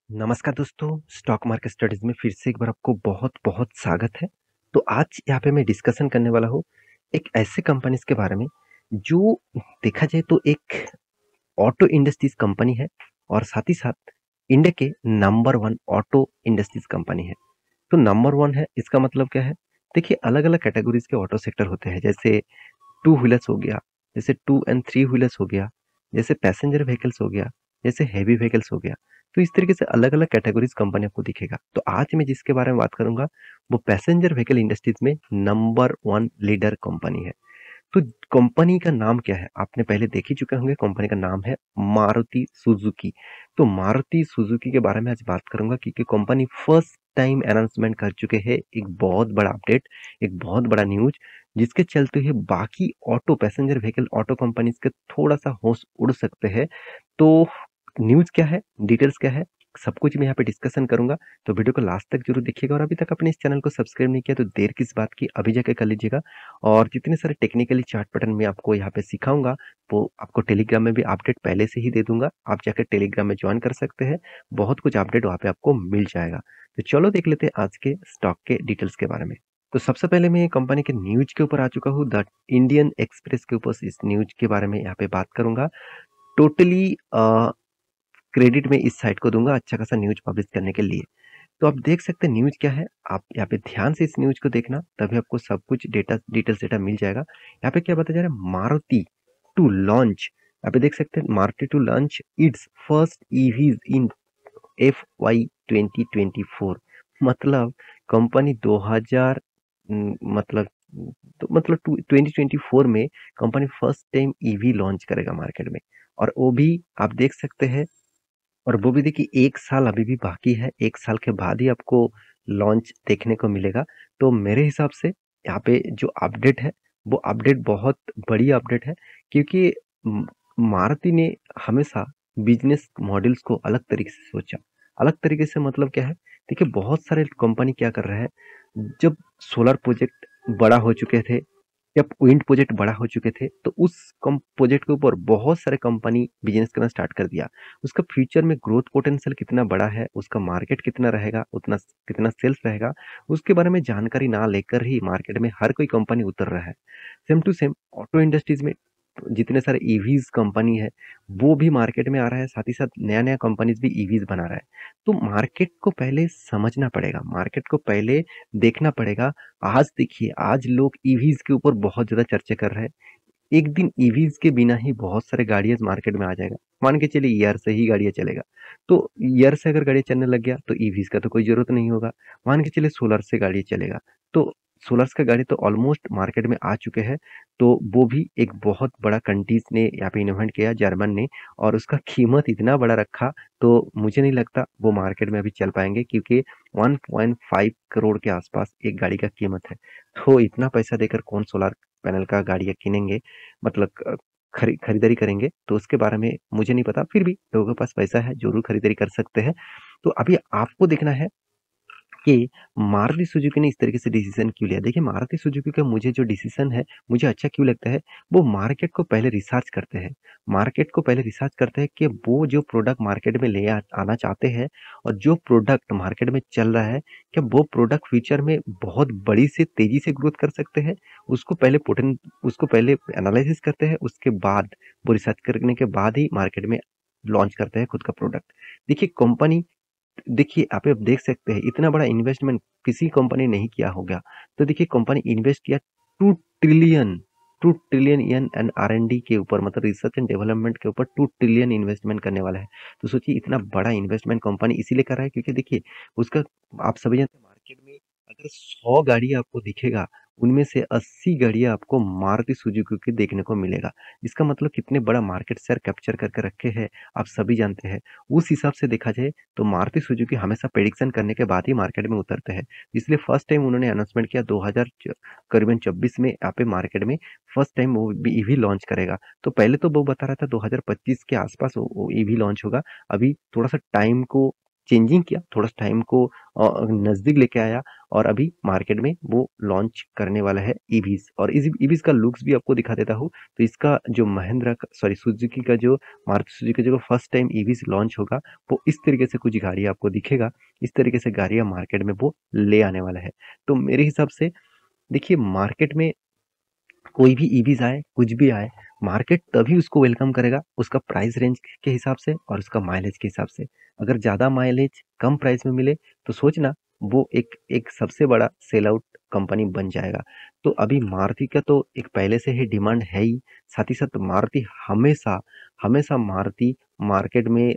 नमस्कार दोस्तों, stock market studies में फिर से एक बार आपको बहुत-बहुत स्वागत है। तो आज यहाँ पे मैं डिस्कशन करने वाला हूँ एक ऐसे कंपनीज के बारे में जो देखा जाए तो एक ऑटो इंडस्ट्रीज कंपनी है और साथ ही साथ इंडिया के नंबर 1 ऑटो इंडस्ट्रीज कंपनी है। तो नंबर 1 है इसका मतलब क्या है? देखिए अलग-अलग कैटेगरीज के ऑटो सेक्टर होते हैं जैसे टू व्हीलर्स हो गया, जैसे 2 एंड 3 व्हीलर्स हो गया, जैसे पैसेंजर व्हीकल्स हो गया, जैसे हेवी व्हीकल्स हो गया। तो इस तरीके से अलग-अलग कैटेगरीज़ कंपनी आपको दिखेगा। तो आज मैं जिसके बारे में बात करूँगा, वो पैसेंजर व्हीकल इंडस्ट्रीज़ में नंबर 1 लीडर कंपनी है। तो कंपनी का नाम क्या है? आपने पहले देख ही चुके होंगे, कंपनी का नाम है मारुति सुजुकी। तो मारुति सुजुकी के बारे में आज बात करूँगा क्योंकि कंपनी फर्स्ट टाइम अनाउंसमेंट कर चुके हैं एक बहुत बड़ा अपडेट, एक बहुत बड़ा न्यूज़ जिसके चलते हुए बाकी auto passenger vehicle auto companies के थोड़ा-सा होश उड़ सकते हैं। तो न्यूज़ क्या है? डिटेल्स क्या है? सब कुछ मैं यहाँ पे डिस्कशन करूँगा, तो वीडियो को लास्ट तक ज़रूर देखिएगा और अभी तक आपने इस चैनल को सब्सक्राइब नहीं किया तो देर किस बात की, अभी जाके कर लीजिएगा। और जितने सारे टेक्निकली चार्ट पैटर्न मैं आपको यहाँ पे सिखाऊँगा, वो आपको टेलीग्राम में भी अपडेट पहले से ही दे दूँगा। आप जाकर टेलीग्राम में जॉइन कर सकते हैं, बहुत कुछ अपडेट वहाँ पे आपको मिल जाएगा। तो चलो देख लेते हैं आज के स्टॉक के डिटेल्स के बारे में। तो सबसे पहले मैं कंपनी के न्यूज़ के ऊपर आ चुका हूँ, द इंडियन एक्सप्रेस के ऊपर इस न्यूज़ के बारे में यहाँ पे बात करूँगा। टोटली क्रेडिट मैं इस साइट को दूँगा अच्छा खासा न्यूज़ पब्लिश करने के लिए। तो आप देख सकते हैं न्यूज़ क्या है, आप यहाँ पे ध्यान से इस न्यूज़ को देखना, तभी आपको सब कुछ डिटेल्स डेटा मिल जाएगा। यहाँ पे क्या बताया जा रहा है, मारुति टू लॉन्च, यहाँ पे देख सकते हैं Maruti to launch its first EVs in FY 2024। मतलब कंपनी 2000 मतलब तो मतलब 2024 में कंपनी फर्स्ट टाइम ईवी लॉन्च करेगा मार्केट में। और वो भी आप देख सकते हैं, और वो भी देखिए 1 साल अभी भी बाकी है, 1 साल के बाद ही आपको लॉन्च देखने को मिलेगा। तो मेरे हिसाब से यहाँ पे जो अपडेट है, वो अपडेट बहुत बड़ी अपडेट है क्योंकि म मारुति ने हमेशा बिज़नेस मॉडल्स को अलग तरीके से सोचा। अलग तरीके से मतलब क्या है? देखिए बहुत सारे कंपनी क्या कर रहे हैं, जब सोलर प्रोजेक्ट बड़ा हो चुके थे, जब विंड प्रोजेक्ट बड़ा हो चुके थे, तो उस कम प्रोजेक्ट के ऊपर बहुत सारे कंपनी बिज़नेस करना स्टार्ट कर दिया। उसका फ्यूचर में ग्रोथ पोटेंशियल कितना बड़ा है, उसका मार्केट कितना रहेगा, उतना कितना सेल्स रहेगा, उसके बारे में जानकारी ना लेकर ही मार्केट में हर कोई कंपनी उतर रहा है। Same to same auto industries में जितने सारे ईवीज कंपनी है, वो भी मार्केट में आ रहा है, साथ ही साथ नया-नया कंपनीज भी ईवीज बना रहा है। तो मार्केट को पहले समझना पड़ेगा, मार्केट को पहले देखना पड़ेगा। आज देखिए, आज लोग ईवीज के ऊपर बहुत ज़्यादा चर्चा कर रहे हैं। एक दिन ईवीज़ के बिना ही बहुत सारे गाड़ियाँ मार्केट में आ जाएगा। मान के चलिए ईयर से ही गाड़ियाँ चलेगा। तो ईयर से अगर गाड़ियाँ चलने लग गया तो ईवीज़ का तो कोई ज़रूरत नहीं होगा। मान के चलिए सोलर से गाड़ी चलेगा। तो सोलर्स का गाड़ी तो ऑलमोस्ट मार्केट में आ चुके हैं। तो वो भी एक बहुत बड़ा कंट्रीज़ ने यहाँ पे इन्वेंट किया, जर्मन ने, और उसका कीमत इतना बड़ा रखा, तो मुझे नहीं लगता वो मार्केट में अभी चल पाएँगे क्योंकि 1.5 करोड़ के आसपास एक गाड़ी का कीमत है। तो इतना पैसा देकर कौन सोलर पैनल का गाड़ियाँ किनेंगे, मतलब खरीदारी करेंगे, तो उसके बारे में मुझे नहीं पता। फिर भी लोगों के पास पैसा है, ज़रूर खरीदारी कर सकते हैं। तो अभी आपको देखना है कि मारुति सुजुकी ने इस तरीके से डिसीजन क्यों लिया। देखिए मारुति सुजुकी का मुझे जो डिसीजन है, मुझे अच्छा क्यों लगता है, वो मार्केट को पहले रिसर्च करते हैं। मार्केट को पहले रिसर्च करते हैं कि वो जो प्रोडक्ट मार्केट में ले आना चाहते हैं और जो प्रोडक्ट मार्केट में चल रहा है, क्या वो प्रोडक्ट फ्यूचर में बहुत बड़ी से तेज़ी से ग्रोथ कर सकते हैं? उसको पहले एनालिसिस करते हैं, उसके बाद वो रिसर्च करने के बाद ही मार्केट में लॉन्च करते हैं खुद का प्रोडक्ट। देखिए कंपनी, देखिए आप अब देख सकते हैं इतना बड़ा इन्वेस्टमेंट किसी कंपनी ने नहीं किया होगा। तो देखिए कंपनी इन्वेस्ट किया 2 ट्रिलियन 2 ट्रिलियन एन एंड आर-एन-डी के ऊपर, मतलब रिसर्च एंड डेवलपमेंट के ऊपर 2 ट्रिलियन इन्वेस्टमेंट करने वाला है। तो सोचिए इतना बड़ा इन्वेस्टमेंट कंपनी इसीलिए कर रहा है क्योंकि देखिए उसका, आप सभी जानते हैं मार्केट में अगर 100 गाड़ी आपको दिखेगा, उनमें से 80 गाड़ियाँ आपको मारुति सुजुकी की देखने को मिलेगा। इसका मतलब कितने बड़ा मार्केट शेयर कैप्चर करके रखे हैं, आप सभी जानते हैं। उस हिसाब से देखा जाए तो मारुति सुजुकी हमेशा प्रेडिक्शन करने के बाद ही मार्केट में उतरते हैं। इसलिए फर्स्ट टाइम उन्होंने अनाउंसमेंट किया 2000 करीबन 24 में यहाँ पे मार्केट में फर्स्ट टाइम वो ईवी लॉन्च करेगा। तो पहले तो वो बता रहा था 2025 के आसपास वो ईवी लॉन्च होगा। अभी थोड़ा सा टाइम को चेंजिंग किया, थोड़ा सा टाइम को नज़दीक लेके आया और अभी मार्केट में वो लॉन्च करने वाला है ईवीज़। और इस ईवीज़ का लुक्स भी आपको दिखा देता हूँ। तो इसका जो महिंद्रा का सॉरी सुजुकी का जो मारुति सुजुकी का जो फर्स्ट टाइम ईवीज़ लॉन्च होगा, वो इस तरीके से कुछ गाड़ी आपको दिखेगा। इस तरीके से गाड़ियाँ मार्केट में वो ले आने वाला है। तो मेरे हिसाब से देखिए मार्केट में कोई भी ईवीज़ आए, कुछ भी आए, मार्केट तभी उसको वेलकम करेगा, उसका प्राइस रेंज के हिसाब से और उसका माइलेज के हिसाब से। अगर ज़्यादा माइलेज कम प्राइस में मिले, तो सोचना वो एक एक सबसे बड़ा सेल आउट कंपनी बन जाएगा। तो अभी मारुति का तो एक पहले से ही डिमांड है ही, साथ ही साथ मारुति हमेशा हमेशा मारुति मार्केट में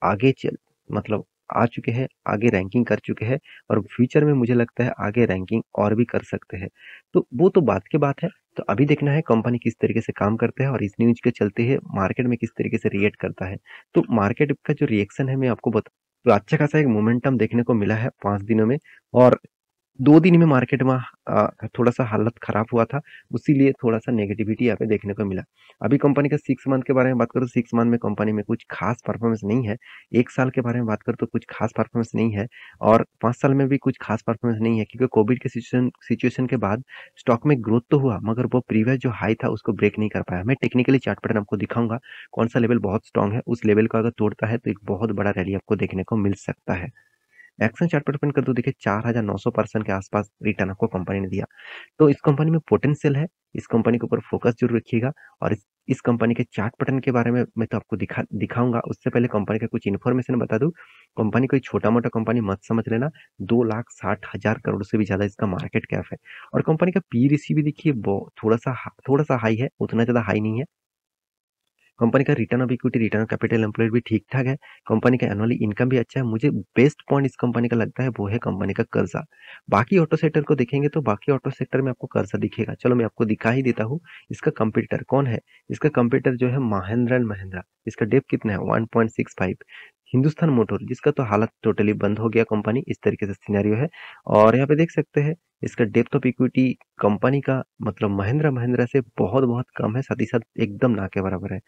आगे चल मतलब आ चुके हैं, आगे रैंकिंग कर चुके हैं और फ्यूचर में मुझे लगता है आगे रैंकिंग और भी कर सकते हैं। तो वो तो बात की बात है। तो अभी देखना है कंपनी किस तरीके से काम करता है और इस न्यूज़ के चलते है मार्केट में किस तरीके से रिएक्ट करता है। तो मार्केट का जो रिएक्शन है मैं आपको बता तो अच्छा खासा एक मोमेंटम देखने को मिला है 5 दिनों में और 2 दिन में मार्केट में थोड़ा-सा हालत खराब हुआ था, उसीलिए थोड़ा-सा नेगेटिविटी यहाँ पे देखने को मिला। अभी कंपनी का 6 मंथ के बारे में बात करूँ, 6 मंथ में कंपनी में कुछ खास परफॉर्मेंस नहीं है। 1 साल के बारे में बात करूँ तो कुछ खास परफॉर्मेंस नहीं है और 5 साल में भी कुछ खास परफॉर्मेंस नहीं है क्योंकि कोविड के सिचुएशन के बाद स्टॉक में ग्रोथ तो हुआ मगर वो प्रीवियस जो हाई था उसको ब्रेक नहीं कर पाया। मैं टेक्निकली चार्ट पैटर्न आपको दिखाऊँगा, कौन-सा लेवल बहुत स्ट्रॉन्ग है, उस लेवल को अगर तोड़ता है तो एक बहुत बड़ा रैली आपको देखने को मिल सकता है। एक्शन चार्ट पर ओपन कर दो देखिए 4900% के आसपास रिटर्न आपको कंपनी ने दिया। तो इस कंपनी में पोटेंशियल है, इस कंपनी के ऊपर फोकस ज़रूर रखिएगा और इस कंपनी के चार्ट पैटर्न के बारे में मैं तो आपको दिखाऊँगा, उससे पहले कंपनी का कुछ इन्फॉर्मेशन बता दूँ। कंपनी कोई छोटा-मोटा कंपनी मत समझ लेना, 2,60,000 करोड़ से भी ज़्यादा इसका मार्केट कैप है और कंपनी का पी रेशियो भी देखिए थोड़ा-सा हाई है, उतना ज़्यादा हाई नहीं है। कंपनी का return of equity, return of capital employed भी ठीक-ठाक है। कंपनी का एनुअली इनकम भी अच्छा है। मुझे बेस्ट पॉइंट इस कंपनी का लगता है वो है कंपनी का कर्जा। बाकी ऑटो सेक्टर को देखेंगे तो बाकी ऑटो सेक्टर में आपको कर्जा दिखेगा। चलो मैं आपको दिखा ही देता हूँ। इसका कॉम्पिटिटर कौन है? इसका कॉम्पिटिटर जो है महिंद्रा एंड महिंद्रा। इसका डेप्थ कितना है? 1.65। हिंदुस्तान मोटर जिसका तो हालत टोटली बंद हो गया कंपनी, इस तरीके से सिनेरियो है। और यहाँ पे देख सकते हैं इसका डेप्थ ऑफ इक्विटी कंपनी का मतलब महिंद्रा से बहुत-बहुत कम है, साथ ही साथ एकदम ना के बराबर है।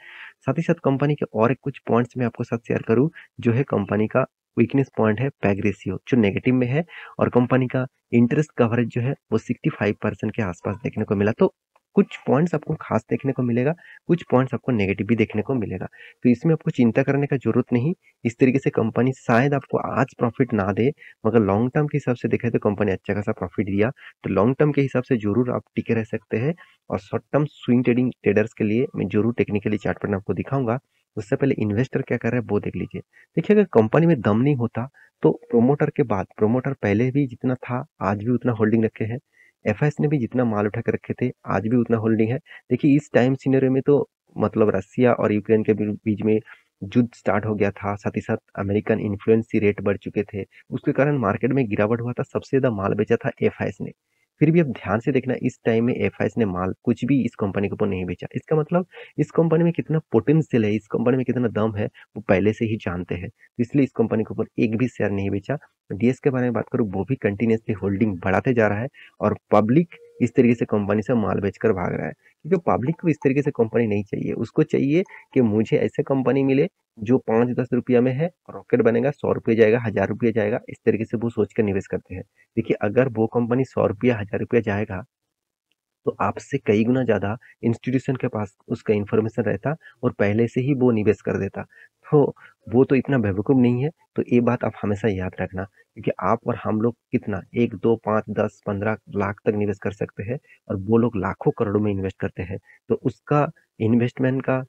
साथ ही साथ कंपनी के और एक कुछ पॉइंट्स मैं आपको साथ शेयर करूँ, जो है कंपनी का वीकनेस पॉइंट है पैग रेशियो जो नेगेटिव में है और कंपनी का इंटरेस्ट कवरेज जो है वो 65% के आसपास देखने को मिला। तो कुछ पॉइंट्स आपको खास देखने को मिलेगा, कुछ पॉइंट्स आपको नेगेटिव भी देखने को मिलेगा। तो इसमें आपको चिंता करने का ज़रूरत नहीं। इस तरीके से कंपनी शायद आपको आज प्रॉफ़िट ना दे, मगर लॉन्ग टर्म के हिसाब से देखें तो कंपनी अच्छा खासा प्रॉफ़िट दिया। तो लॉन्ग टर्म के हिसाब से ज़रूर आप टिके रह सकते हैं और short term swing trading traders के लिए मैं ज़रूर टेक्निकली चार्ट पैटर्न आपको दिखाऊँगा। उससे पहले इन्वेस्टर क्या कर रहा है वो देख लीजिए। देखिए अगर कंपनी में दम नहीं होता तो प्रोमोटर पहले भी जितना था आज भी उतना होल्डिंग रखे हैं। एफआईएस ने भी जितना माल उठा के रखे थे आज भी उतना होल्डिंग है। देखिए इस टाइम सिनेरियो में तो मतलब रसिया और यूक्रेन के बीच में युद्ध स्टार्ट हो गया था, साथ ही साथ अमेरिकन इन्फ्लुएंस रेट बढ़ चुके थे। उसके कारण मार्केट में गिरावट हुआ था, सबसे ज़्यादा माल बेचा था एफआईएस ने। फिर भी अब ध्यान से देखना इस टाइम में एफआईएस ने माल कुछ भी इस कंपनी के ऊपर नहीं बेचा। इसका मतलब इस कंपनी में कितना पोटेंशियल है, इस कंपनी में कितना दम है, वो पहले से ही जानते हैं। इसलिए इस कंपनी के ऊपर एक भी शेयर नहीं बेचा। डीएस के बारे में बात करूँ वो भी कंटिन्यूअसली होल्डिंग बढ़ाते जा रहा है और पब्लिक इस तरीके से कंपनी से माल बेचकर भाग रहा है। क्योंकि पब्लिक को इस तरीके से कंपनी नहीं चाहिए, उसको चाहिए कि मुझे ऐसे कंपनी मिले जो 5-10 रुपया में है, रॉकेट बनेगा, 100 रुपये जाएगा, 1000 रुपये जाएगा, इस तरीके से वो सोच कर निवेश करते हैं। देखिए अगर वो कंपनी 100 रुपया, 1000 रुपया जाएगा, तो आपसे कई गुना ज़्यादा इंस्टीट्यूशन के पास उसका इन्फॉर्मेशन रहता और पहले से ही वो निवेश कर देता। तो वो तो इतना बेवकूफ़ नहीं है, तो ये बात आप हमेशा याद रखना क्योंकि आप और हम लोग कितना 1, 2, 5, 10, 15 लाख तक निवेश कर सकते हैं और वो लोग लाखों करोड़ों में इन्वेस्ट करते हैं। तो उसका इन्वेस्टमेंट का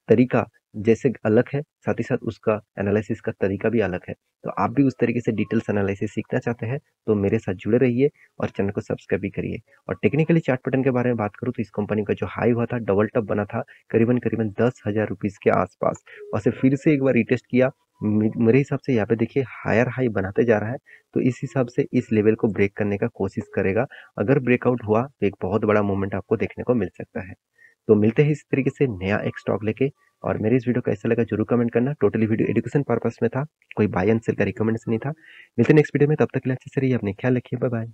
तरीका जैसे अलग है, साथ ही साथ उसका एनालिसिस का तरीका भी अलग है। तो आप भी उस तरीके से डिटेल्स एनालिसिस सीखना चाहते हैं, तो मेरे साथ जुड़े रहिए और चैनल को सब्सक्राइब भी करिए। और टेक्निकली चार्ट पैटर्न के बारे में बात करूँ तो इस कंपनी का जो हाई हुआ था, डबल टॉप बना था, करीबन-करीबन 10,000 रुपीज़ के आसपास और से फिर से एक बार रीटेस्ट किया। मेरे हिसाब से यहाँ पे देखिए हायर हाई बनाते जा रहा है, तो इस हिसाब से इस लेवल को ब्रेक करने का कोशिश करेगा। अगर ब्रेकआउट हुआ तो एक बहुत बड़ा मूवमेंट आपको देखने को मिल सकता है। तो मिलते हैं इस तरीके से नया एक स्टॉक लेके और मेरे इस वीडियो को कैसा लगा जरूर कमेंट करना। टोटली वीडियो एजुकेशन पर्पस में था, कोई बाय एंड सेल का रिकमेंडेशन नहीं था। मिलते हैं नेक्स्ट वीडियो में, तब तक के लिए अच्छे से रहिए, अपने ख्याल रखिए, बाय बाय।